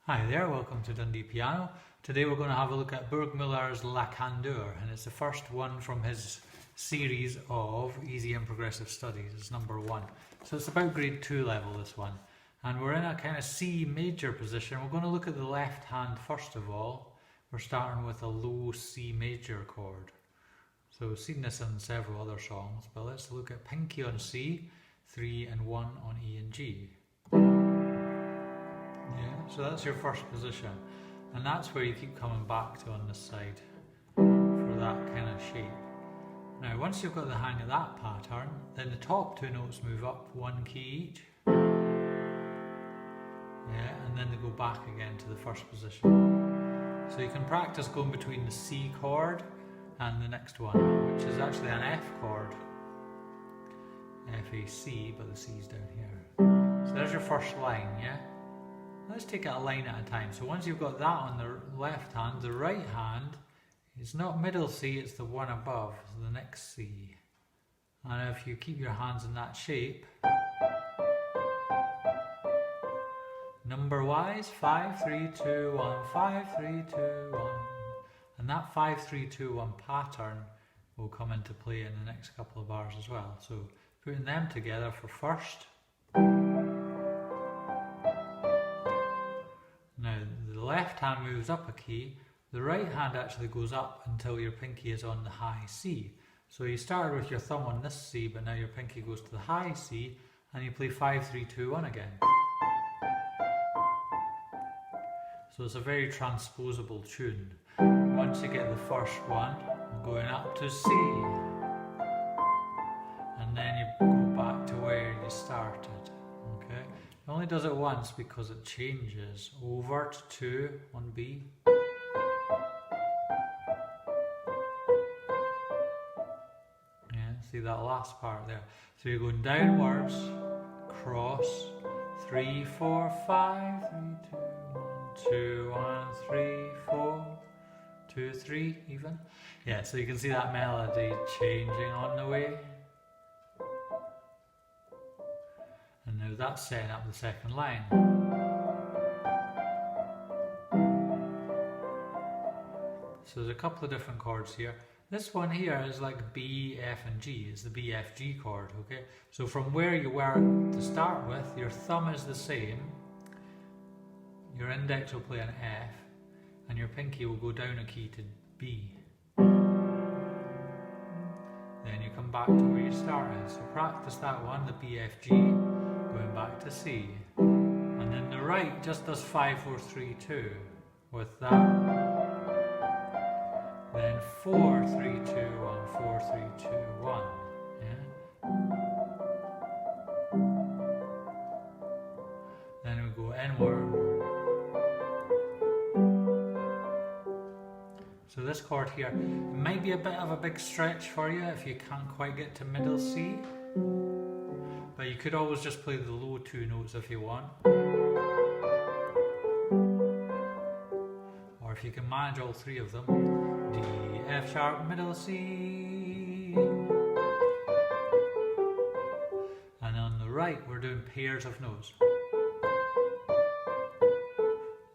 Hi there, welcome to Dundee Piano. Today we're going to have a look at Burgmuller's Candeur, and it's the first one from his series of Easy and Progressive Studies. It's number 1. So it's about grade 2 level, this one. And we're in a kind of C major position. We're going to look at the left hand first of all. We're starting with a low C major chord. So we've seen this in several other songs, but let's look at pinky on C, 3 and 1 on E and G. Yeah, so that's your first position, and that's where you keep coming back to on this side for that kind of shape. Now once you've got the hang of that pattern, then the top 2 notes move up 1 key each. Yeah, and then they go back again to the first position. So you can practice going between the C chord and the next one, which is actually an F chord. F-A-C, but the C's down here. So there's your first line, yeah? Let's take it a line at a time. So once you've got that on the left hand, the right hand is not middle C, it's the one above, so the next C. And if you keep your hands in that shape, number wise, 5, 3, 2, 1, 5, 3, 2, 1. And that 5, 3, 2, 1 pattern will come into play in the next couple of bars as well. So putting them together for first. Now the left hand moves up a key, the right hand actually goes up until your pinky is on the high C. So you started with your thumb on this C, but now your pinky goes to the high C and you play 5, 3, 2, 1 again. So it's a very transposable tune. Once you get the first one, going up to C, and then you go back to where you started. Okay. It only does it once because it changes over to 2 on B. Yeah, see that last part there. So you're going downwards, cross, 3, 4, 5, 3, 2, 1, 2, 1, 3, 4, 2, 3 even. Yeah, so you can see that melody changing on the way. And now that's setting up the second line. So there's a couple of different chords here. This one here is like B, F and G. It's the B, F, G chord, okay? So from where you were to start with, your thumb is the same. Your index will play an F, and your pinky will go down a key to B. Then you come back to where you started. So practice that one, the B, F, G. Going back to C, and then the right just does 5, 4, 3, 2 with that, then 4, 3, 2, 1, 4, 3, 2, 1, yeah? Then we go inward. So this chord here, it might be a bit of a big stretch for you if you can't quite get to middle C. But you could always just play the low 2 notes if you want. Or if you can manage all 3 of them. D, F sharp, middle C. And on the right we're doing pairs of notes.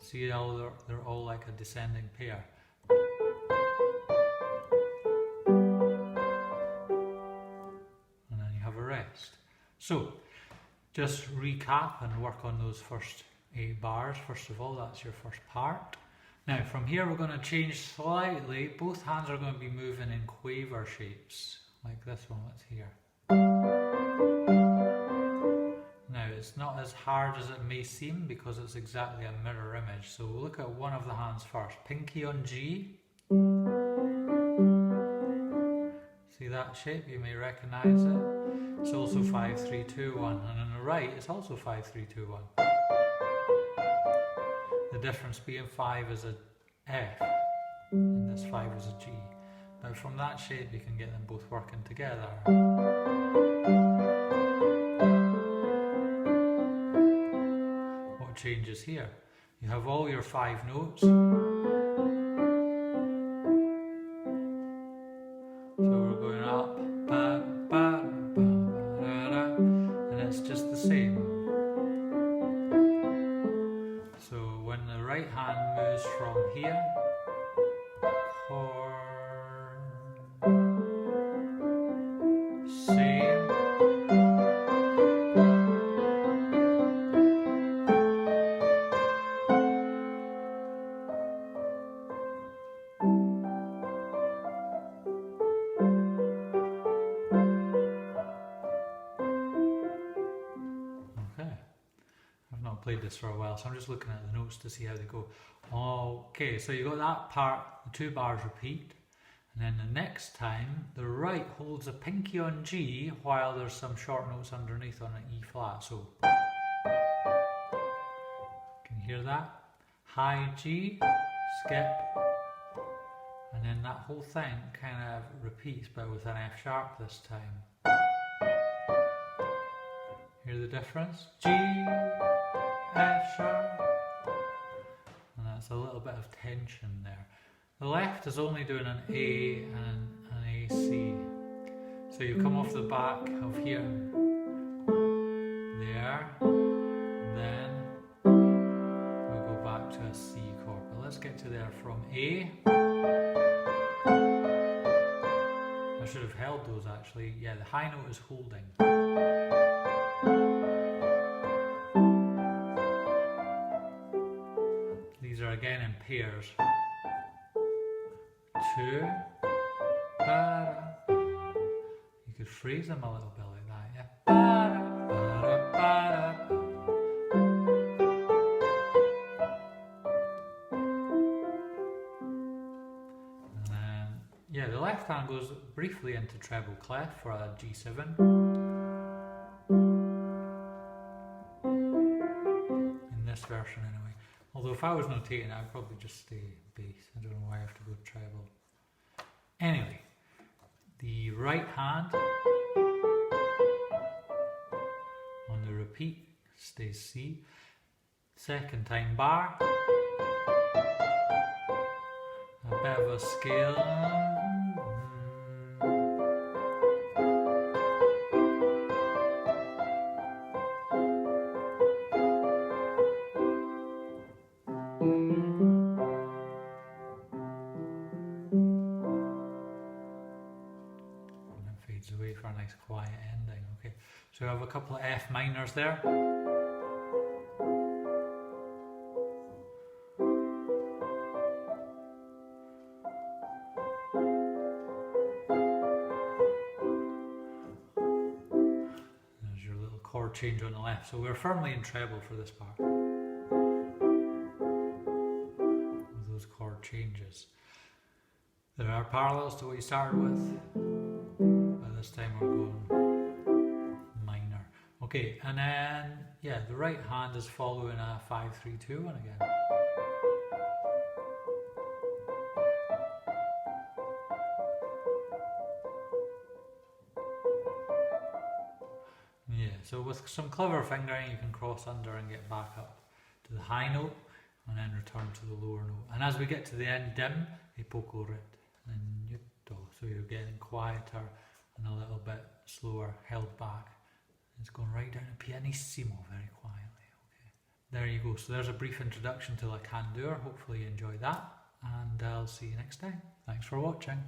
See how they're all like a descending pair. And then you have a rest. So, just recap and work on those first 8 bars. First of all, that's your first part. Now, from here we're going to change slightly. Both hands are going to be moving in quaver shapes, like this one, let's hear. Now, it's not as hard as it may seem because it's exactly a mirror image. So we'll look at one of the hands first. Pinky on G. See that shape? You may recognize it. It's also 5, 3, 2, 1, and on the right it's also 5, 3, 2, 1. The difference being 5 is a F and this 5 is a G. But from that shape you can get them both working together. What changes here? You have all your 5 notes. So we're going up, ba, ba, ba, da, da, and it's just the same. So when the right hand moves from here, chord, same, okay. I've not played this for a while, so I'm just looking at the notes to see how they go. Okay, so you got that part, the 2 bars repeat, and then the next time the right holds a pinky on G while there's some short notes underneath on an E flat. So can you hear that? High G, skip, and then that whole thing kind of repeats but with an F sharp this time. Hear the difference? G, F sharp, and that's a little bit of tension there. The left is only doing an A and an A C. So you come off the back of here, there, then we go back to a C chord. But let's get to there from A. I should have held those actually. Yeah, the high note is holding. These are again in pairs. 2, ba-da. You could phrase them a little bit like that, yeah. Ba-da, ba-da, ba-da. And then, yeah, the left hand goes briefly into treble clef for a G7. In this version anyway. Although if I was notating, I'd probably just stay bass. I don't know why I have to go treble. Anyway, the right hand on the repeat stays C. Second time bar. A bit of a scale. Away for a nice quiet ending. Okay, so we have a couple of F minors there. There's your little chord change on the left. So we're firmly in treble for this part. With those chord changes. There are parallels to what you started with. This time we're going minor. Okay, and then, yeah, the right hand is following a 5-3-2 one again. Yeah, so with some clever fingering you can cross under and get back up to the high note and then return to the lower note. And as we get to the end, dim, e poco rit, and so you're getting quieter and a little bit slower, held back. It's going right down to pianissimo very quietly. Okay, there you go. So there's a brief introduction to La Candeur. Hopefully you enjoyed that, and I'll see you next time. Thanks for watching.